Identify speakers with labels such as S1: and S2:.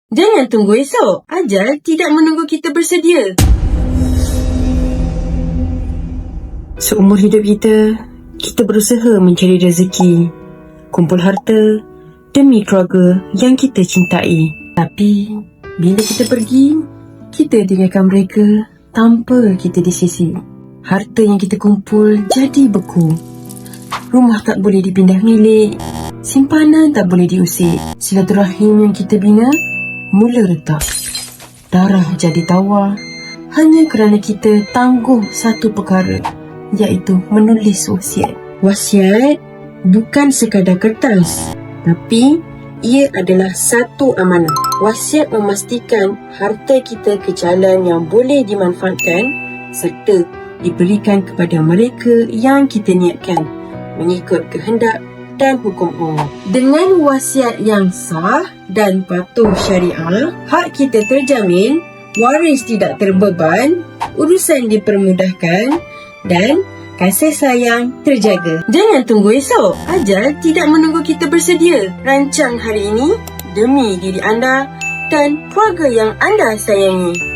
S1: Jangan tunggu esok. Ajal tidak menunggu kita bersedia. Seumur hidup kita berusaha mencari rezeki, kumpul harta demi keluarga yang kita cintai. Tapi bila kita pergi, kita tinggalkan mereka tanpa kita di sisi. Harta yang kita kumpul jadi beku. Rumah tak boleh dipindah milik, simpanan tak boleh diusik. Silaturahim yang kita bina mula retak. Darah jadi tawar hanya kerana kita tangguh satu perkara, iaitu menulis wasiat. Wasiat bukan sekadar kertas, tapi ia adalah satu amanah. Wasiat memastikan harta kita ke jalan yang boleh dimanfaatkan serta diberikan kepada mereka yang kita niatkan mengikut kehendak dan hukum Allah. Dengan wasiat yang sah dan patuh syariah, hak kita terjamin, waris tidak terbeban, urusan dipermudahkan dan kasih sayang terjaga. Jangan tunggu esok. Ajal tidak menunggu kita bersedia. Rancang hari ini demi diri anda dan keluarga yang anda sayangi.